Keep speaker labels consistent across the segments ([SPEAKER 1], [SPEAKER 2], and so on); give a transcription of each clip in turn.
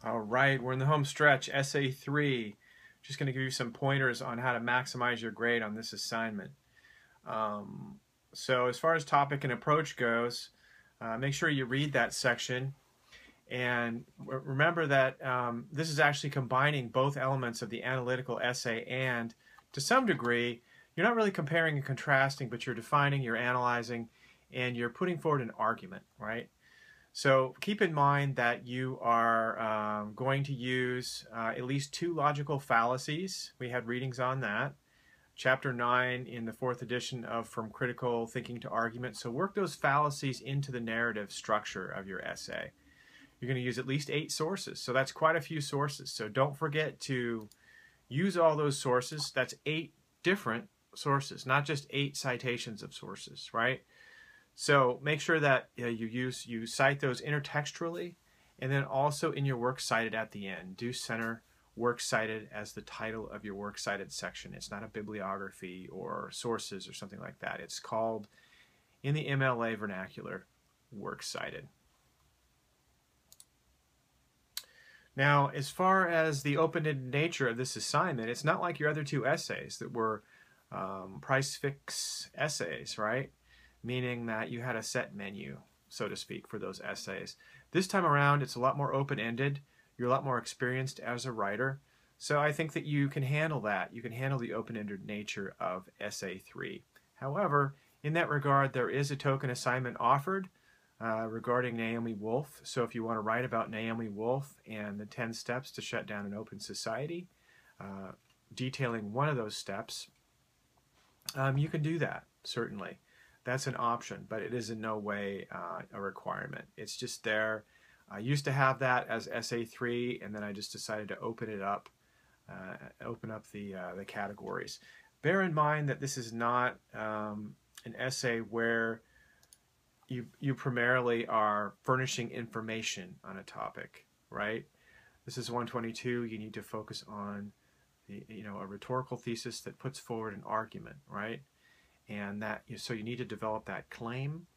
[SPEAKER 1] All right, we're in the home stretch, Essay 3. Just going to give you some pointers on how to maximize your grade on this assignment. So as far as topic and approach goes, make sure you read that section. And remember that this is actually combining both elements of the analytical essay, and to some degree, you're not really comparing and contrasting, but you're defining, you're analyzing, and you're putting forward an argument, right? So keep in mind that you are going to use at least 2 logical fallacies. We had readings on that. Chapter 9 in the 4th edition of From Critical Thinking to Argument. So work those fallacies into the narrative structure of your essay. You're going to use at least 8 sources. So that's quite a few sources. So don't forget to use all those sources. That's 8 different sources, not just 8 citations of sources, right? So make sure that you cite those intertextually, and then also in your works cited at the end. Do center works cited as the title of your works cited section. It's not a bibliography or sources or something like that. It's called, in the MLA vernacular, works cited. Now, as far as the open-ended nature of this assignment, it's not like your other 2 essays that were price fix essays, right? Meaning that you had a set menu, so to speak, for those essays. This time around, it's a lot more open-ended. You're a lot more experienced as a writer. So I think that you can handle that. You can handle the open-ended nature of Essay 3. However, in that regard, there is a token assignment offered regarding Naomi Wolf. So if you want to write about Naomi Wolf and the 10 steps to shut down an open society, detailing one of those steps, you can do that, certainly. That's an option, but it is in no way a requirement. It's just there. I used to have that as Essay 3, and then I just decided to open it up, the categories. Bear in mind that this is not an essay where you primarily are furnishing information on a topic, right? This is 122. You need to focus on a rhetorical thesis that puts forward an argument, right? And that, so you need to develop that claim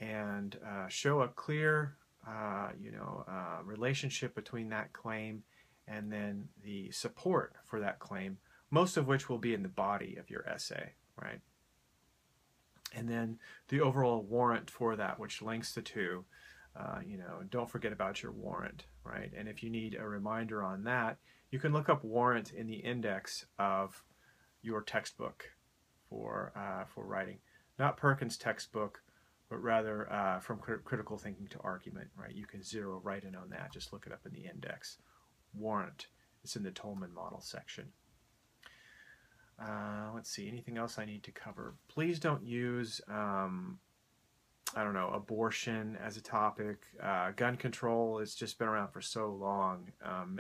[SPEAKER 1] and show a clear, relationship between that claim and then the support for that claim, most of which will be in the body of your essay, right? And then the overall warrant for that, which links the 2. Don't forget about your warrant, right? And if you need a reminder on that, you can look up warrant in the index of your textbook for writing. Not Perkins' textbook, but rather From Critical Thinking to Argument, right? You can zero right in on that. Just look it up in the index. Warrant. It's in the Tolman model section. Let's see, anything else I need to cover? Please don't use, abortion as a topic. Gun control has just been around for so long.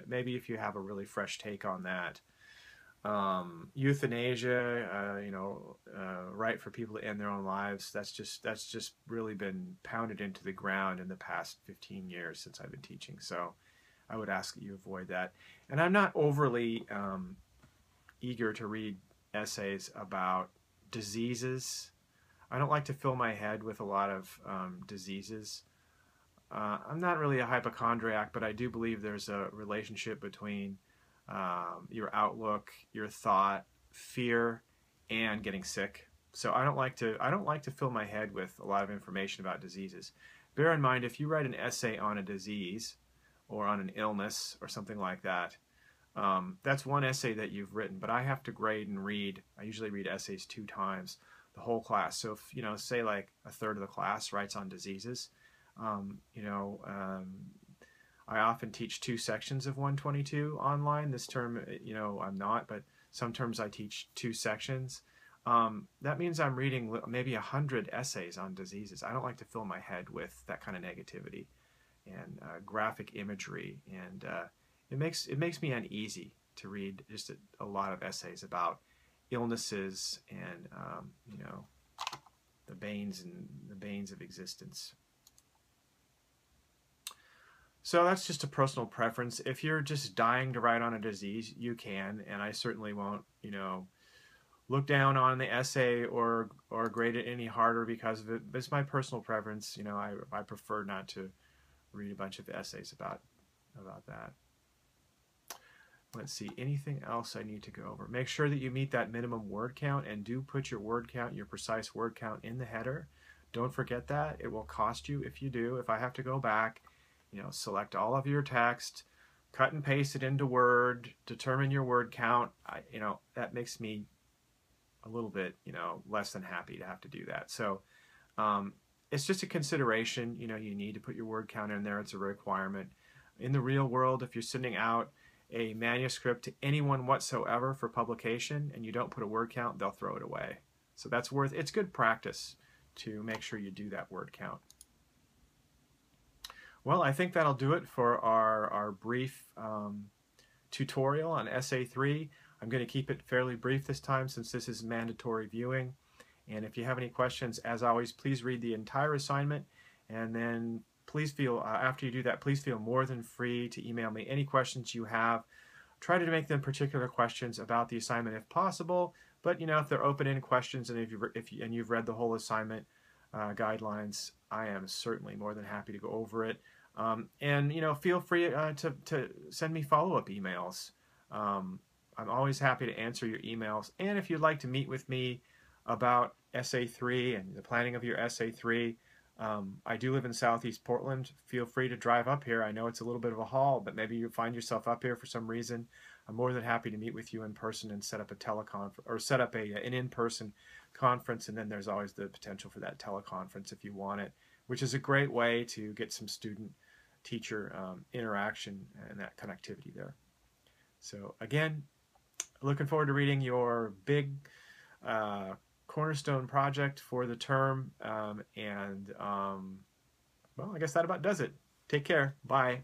[SPEAKER 1] Maybe if you have a really fresh take on that. Euthanasia, right for people to end their own lives, that's just really been pounded into the ground in the past 15 years since I've been teaching. So I would ask that you avoid that. And I'm not overly eager to read essays about diseases. I don't like to fill my head with a lot of diseases. I'm not really a hypochondriac, but I do believe there's a relationship between your outlook, your thought, fear, and getting sick. So I don't like to fill my head with a lot of information about diseases. Bear in mind, if you write an essay on a disease or on an illness or something like that, that's one essay that you've written, but I have to grade and read. I usually read essays 2 times, the whole class. So if, say like a third of the class writes on diseases, I often teach 2 sections of 122 online. This term, I'm not, but some terms I teach 2 sections. That means I'm reading maybe 100 essays on diseases. I don't like to fill my head with that kind of negativity and graphic imagery, and it makes me uneasy to read just a lot of essays about illnesses and the banes of existence. So that's just a personal preference. If you're just dying to write on a disease, you can, and I certainly won't, look down on the essay or grade it any harder because of it. It's my personal preference. I prefer not to read a bunch of essays about about that. Let's see, anything else I need to go over? Make sure that you meet that minimum word count, and do put your word count, your precise word count, in the header. Don't forget that. It will cost you if you do. If I have to go back, select all of your text, cut and paste it into Word, determine your word count, that makes me a little bit, less than happy to have to do that. So it's just a consideration. You need to put your word count in there. It's a requirement. In the real world, if you're sending out a manuscript to anyone whatsoever for publication and you don't put a word count, they'll throw it away. So it's good practice to make sure you do that word count. Well, I think that'll do it for our brief tutorial on Essay 3. I'm going to keep it fairly brief this time since this is mandatory viewing. And if you have any questions, as always, please read the entire assignment, and then please feel, after you do that, please feel more than free to email me any questions you have. Try to make them particular questions about the assignment if possible, but if they're open-ended questions and if you've read the whole assignment guidelines, I am certainly more than happy to go over it. And feel free to send me follow-up emails. I'm always happy to answer your emails. And if you'd like to meet with me about Essay 3 and the planning of your Essay 3, I do live in Southeast Portland. Feel free to drive up here. I know it's a little bit of a haul, but maybe you find yourself up here for some reason. I'm more than happy to meet with you in person and set up a teleconference, or set up an in-person conference, and then there's always the potential for that teleconference if you want it, which is a great way to get some student-teacher interaction and that connectivity there. So again, looking forward to reading your big cornerstone project for the term, well, I guess that about does it. Take care. Bye.